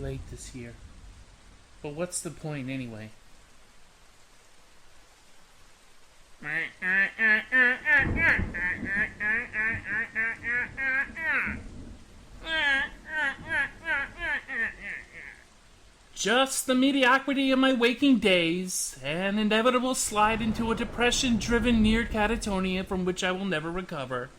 late this year. But what's the point anyway? Just the mediocrity of my waking days, an inevitable slide into a depression-driven near catatonia from which I will never recover.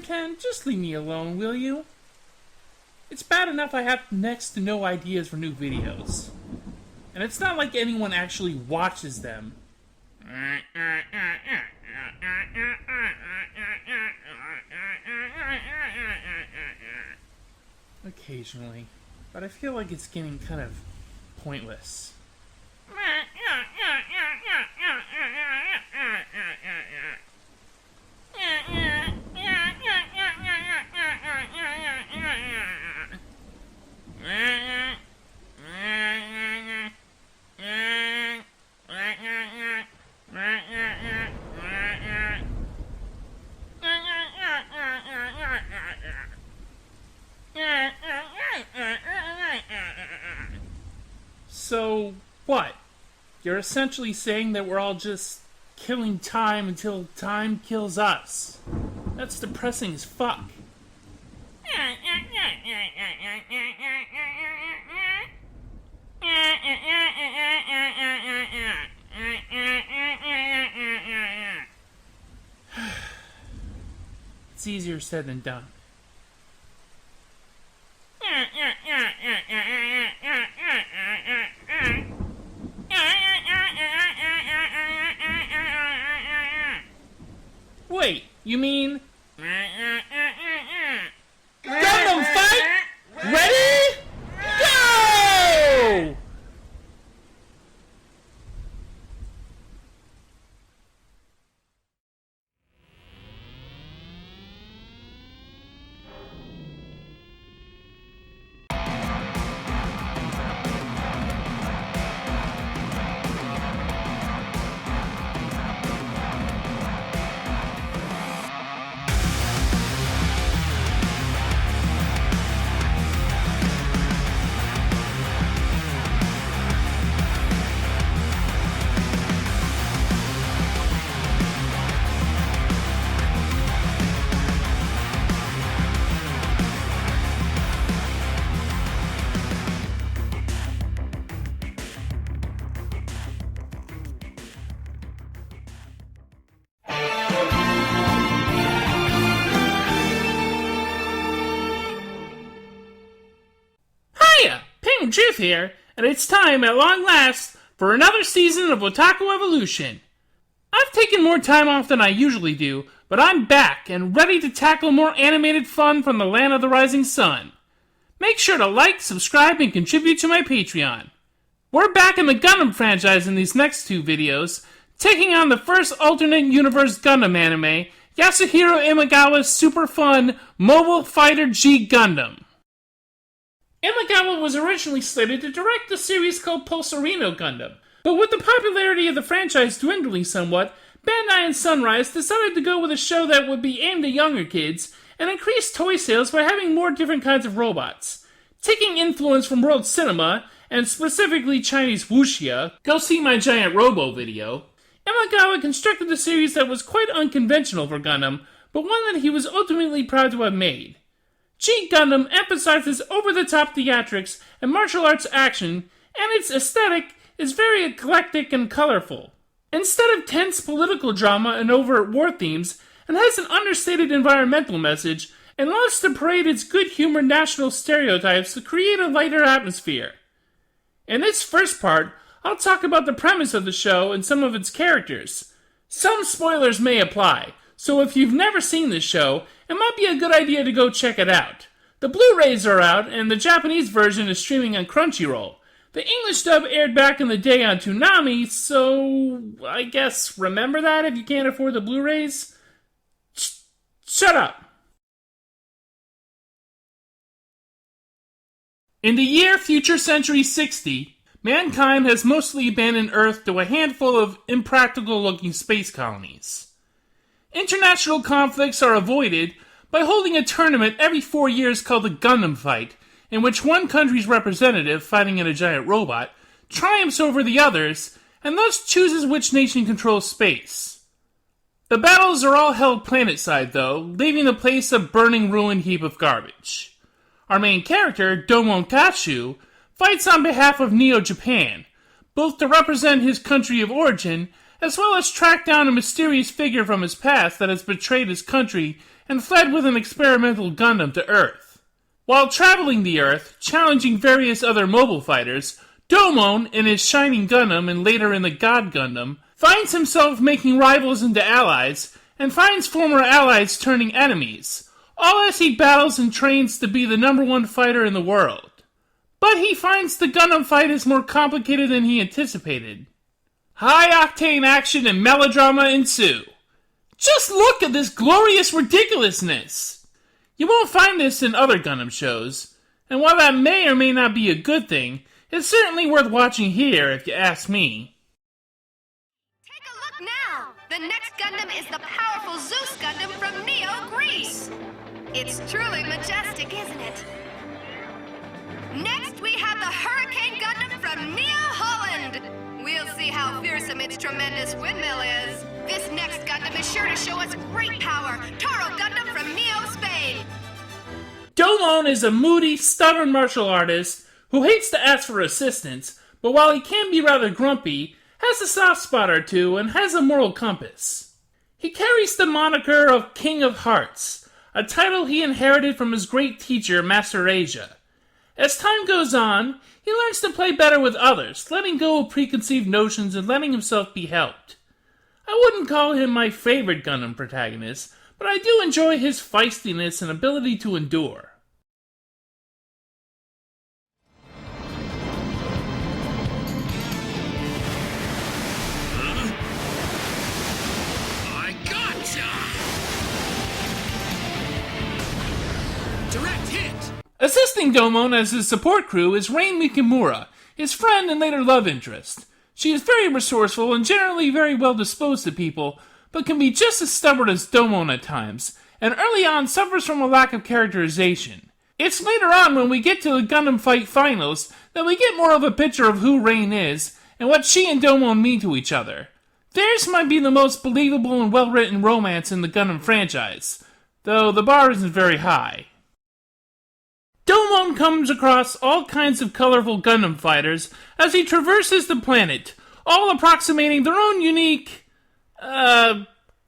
Ken, just leave me alone, will you? It's bad enough I have next to no ideas for new videos. And it's not like anyone actually watches them. Occasionally. But I feel like it's getting kind of pointless. So, what? You're essentially saying that we're all just killing time until time kills us. That's depressing as fuck. It's easier said than done. Wait, you mean... Gundam FIght? Ready? Go! Jiff here, and it's time at long last for another season of Otaku Evolution. I've taken more time off than I usually do, but I'm back and ready to tackle more animated fun from the land of the rising sun. Make sure to like, subscribe, and contribute to my Patreon. We're back in the Gundam franchise in these next two videos, taking on the first alternate universe Gundam anime, Yasuhiro Amagawa's super fun mobile fighter G Gundam. Amagawa was originally slated to direct a series called Pulsarino Gundam, but with the popularity of the franchise dwindling somewhat, Bandai and Sunrise decided to go with a show that would be aimed at younger kids and increase toy sales by having more different kinds of robots. Taking influence from world cinema, and specifically Chinese wuxia, go see my giant robo video, Amagawa constructed a series that was quite unconventional for Gundam, but one that he was ultimately proud to have made. G Gundam emphasizes over-the-top theatrics and martial arts action, and its aesthetic is very eclectic and colorful. Instead of tense political drama and overt war themes, it has an understated environmental message, and loves to parade its good-humored national stereotypes to create a lighter atmosphere. In this first part, I'll talk about the premise of the show and some of its characters. Some spoilers may apply, so if you've never seen this show, it might be a good idea to go check it out. The Blu-rays are out, and the Japanese version is streaming on Crunchyroll. The English dub aired back in the day on Toonami, so I guess remember that if you can't afford the Blu-rays? Shut up! In the year Future Century 60, mankind has mostly abandoned Earth to a handful of impractical-looking space colonies. International conflicts are avoided by holding a tournament every 4 years called the Gundam FIght, in which one country's representative, fighting in a giant robot, triumphs over the others, and thus chooses which nation controls space. The battles are all held planet-side, though, leaving the place a burning ruined heap of garbage. Our main character, Domon Kasshu, fights on behalf of Neo-Japan, both to represent his country of origin, as well as track down a mysterious figure from his past that has betrayed his country and fled with an experimental Gundam to Earth. While traveling the Earth, challenging various other mobile fighters, Domon, in his Shining Gundam and later in the God Gundam, finds himself making rivals into allies, and finds former allies turning enemies, all as he battles and trains to be the #1 fighter in the world. But he finds the Gundam fight is more complicated than he anticipated. High-octane action and melodrama ensue. Just look at this glorious ridiculousness! You won't find this in other Gundam shows, and while that may or may not be a good thing, it's certainly worth watching here if you ask me. Take a look now! The next Gundam is the powerful Zeus Gundam from Neo, Greece! It's truly majestic, isn't it? Next, we have the Hurricane Gundam from Neo, Holland! We'll see how fearsome its tremendous windmill is. This next Gundam is sure to show us great power. Toro Gundam from Neo, Spain. Domon is a moody, stubborn martial artist who hates to ask for assistance, but while he can be rather grumpy, has a soft spot or two and has a moral compass. He carries the moniker of King of Hearts, a title he inherited from his great teacher, Master Asia. As time goes on, he learns to play better with others, letting go of preconceived notions and letting himself be helped. I wouldn't call him my favorite Gundam protagonist, but I do enjoy his feistiness and ability to endure. I gotcha! Direct hit! Assisting Domon as his support crew is Rain Mikimura, his friend and later love interest. She is very resourceful and generally very well disposed to people, but can be just as stubborn as Domon at times, and early on suffers from a lack of characterization. It's later on when we get to the Gundam FIght finals that we get more of a picture of who Rain is, and what she and Domon mean to each other. Theirs might be the most believable and well-written romance in the Gundam franchise, though the bar isn't very high. Domon comes across all kinds of colorful Gundam fighters as he traverses the planet, all approximating their own unique,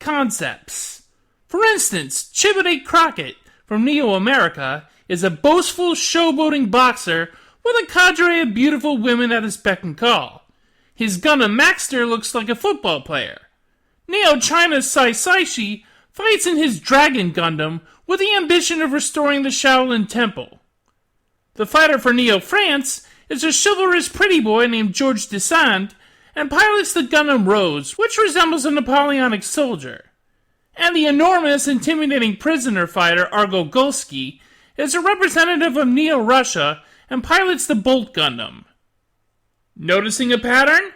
concepts. For instance, Chibodate Crockett from Neo America is a boastful, showboating boxer with a cadre of beautiful women at his beck and call. His Gundam Maxter looks like a football player. Neo China's Sai Saishi fights in his Dragon Gundam with the ambition of restoring the Shaolin Temple. The fighter for Neo France is a chivalrous pretty boy named George Desand and pilots the Gundam Rose, which resembles a Napoleonic soldier. And the enormous, intimidating prisoner fighter Argo Golski is a representative of Neo Russia and pilots the Bolt Gundam. Noticing a pattern?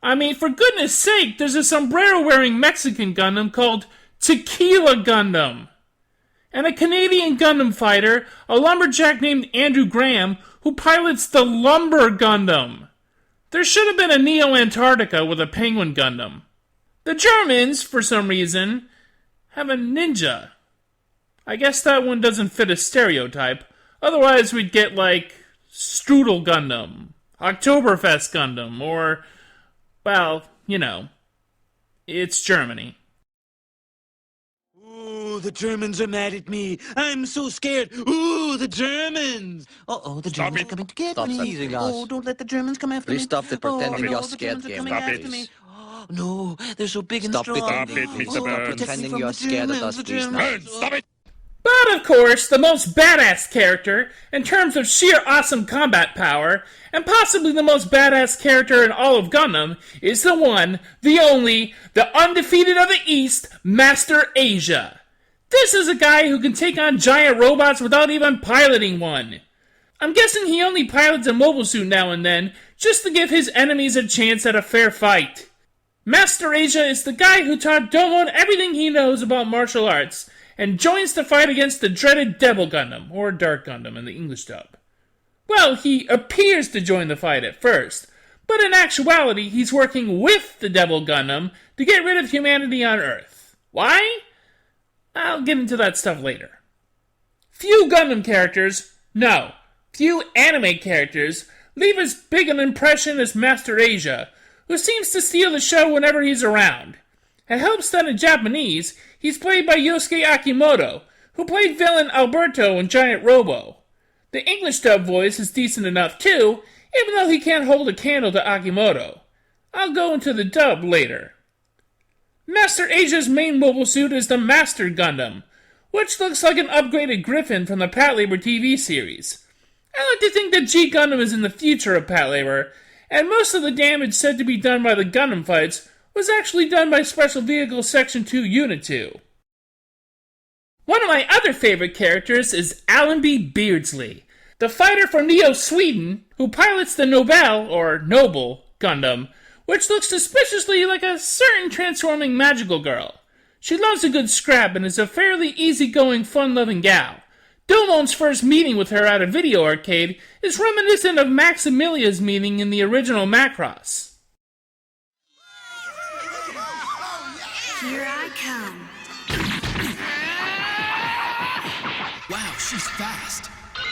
I mean, for goodness sake, there's a sombrero-wearing Mexican Gundam called Tequila Gundam. And a Canadian Gundam fighter, a lumberjack named Andrew Graham, who pilots the Lumber Gundam. There should have been a Neo Antarctica with a Penguin Gundam. The Germans, for some reason, have a ninja. I guess that one doesn't fit a stereotype. Otherwise we'd get, like, Strudel Gundam, Oktoberfest Gundam, or, well, you know, it's Germany. Ooh, the Germans are mad at me. I'm so scared. Ooh, the Germans. Uh-oh, the Germans are coming to get me. Easy, lads. Oh, don't let the Germans come after me. Please stop the pretending oh, you're the scared Germans are game. coming after me. Oh, no, they're so big and Stop strong. it. Stop it, Mr. Oh, Burns. protect me Pretending from you're the scared of Germans, us, the please, Germans. Burns, stop it! But, of course, the most badass character, in terms of sheer awesome combat power, and possibly the most badass character in all of Gundam, is the one, the only, the undefeated of the East, Master Asia. This is a guy who can take on giant robots without even piloting one. I'm guessing he only pilots a mobile suit now and then, just to give his enemies a chance at a fair fight. Master Asia is the guy who taught Domon everything he knows about martial arts and joins the fight against the dreaded Devil Gundam, or Dark Gundam in the English dub. Well, he appears to join the fight at first, but in actuality he's working with the Devil Gundam to get rid of humanity on Earth. Why? I'll get into that stuff later. Few Gundam characters, no, few anime characters leave as big an impression as Master Asia, who seems to steal the show whenever he's around. It helps that in Japanese, he's played by Yosuke Akimoto, who played villain Alberto in Giant Robo. The English dub voice is decent enough too, even though he can't hold a candle to Akimoto. I'll go into the dub later. Master Asia's main mobile suit is the Master Gundam, which looks like an upgraded Griffin from the Patlabor TV series. I like to think that G Gundam is in the future of Patlabor, and most of the damage said to be done by the Gundam fights was actually done by Special Vehicle Section 2 Unit 2. One of my other favorite characters is B Beardsley, the fighter from Neo Sweden who pilots the Nobel, or Noble, Gundam, which looks suspiciously like a certain transforming magical girl. She loves a good scrap and is a fairly easygoing, fun-loving gal. Domon's first meeting with her at a video arcade is reminiscent of Maximilia's meeting in the original Macross. Here I come. Wow, she's fast.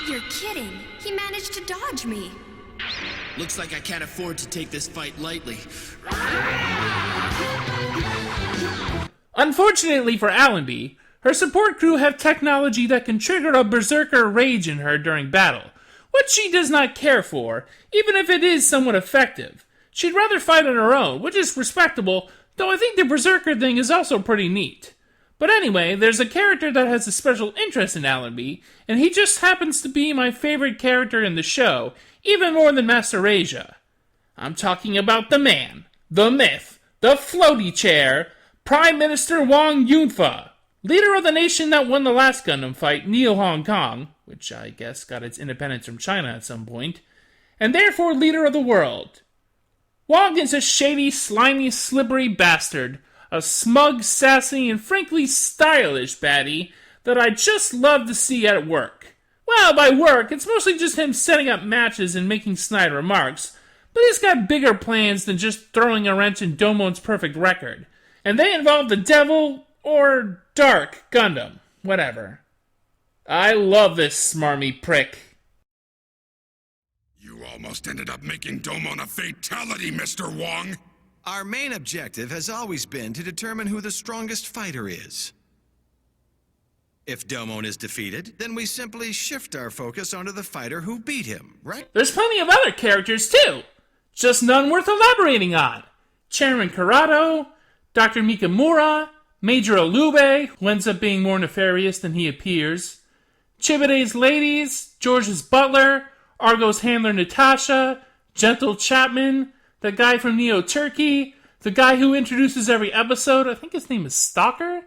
You're kidding. He managed to dodge me. Looks like I can't afford to take this fight lightly. Unfortunately for Allenby, her support crew have technology that can trigger a berserker rage in her during battle, which she does not care for, even if it is somewhat effective. She'd rather fight on her own, which is respectable, though I think the berserker thing is also pretty neat. But anyway, there's a character that has a special interest in Allenby, and he just happens to be my favorite character in the show, even more than Master Asia. I'm talking about the man, the myth, the floaty chair, Prime Minister Wang Yunfa, leader of the nation that won the last Gundam fight, Neo Hong Kong, which I guess got its independence from China at some point, and therefore leader of the world. Wang is a shady, slimy, slippery bastard, a smug, sassy, and frankly stylish baddie that I just love to see at work. Well, by work, it's mostly just him setting up matches and making snide remarks, but he's got bigger plans than just throwing a wrench in Domon's perfect record. And they involve the Devil, or Dark, Gundam. Whatever. I love this smarmy prick. You almost ended up making Domon a fatality, Mr. Wong. Our main objective has always been to determine who the strongest fighter is. If Domon is defeated, then we simply shift our focus onto the fighter who beat him, right? There's plenty of other characters too, just none worth elaborating on. Chairman Karato, Dr. Mikamura, Major Alube, who ends up being more nefarious than he appears, Chibide's ladies, George's butler, Argo's handler Natasha, Gentle Chapman, the guy from Neo Turkey, the guy who introduces every episode, I think his name is Stalker,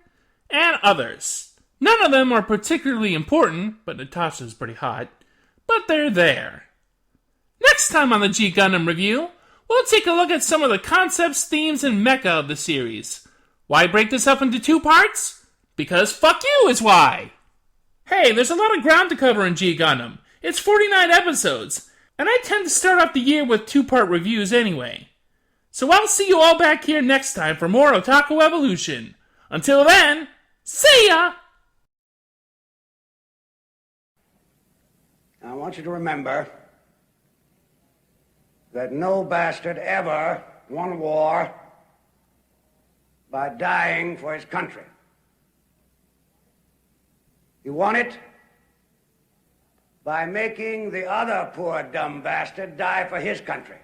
and others. None of them are particularly important, but Natasha's pretty hot, but they're there. Next time on the G Gundam review, we'll take a look at some of the concepts, themes, and mecha of the series. Why break this up into 2 parts? Because fuck you is why! Hey, there's a lot of ground to cover in G Gundam. It's 49 episodes, and I tend to start off the year with 2-part reviews anyway. So I'll see you all back here next time for more Otaku Evolution. Until then, see ya! I want you to remember that no bastard ever won a war by dying for his country. He won it by making the other poor dumb bastard die for his country.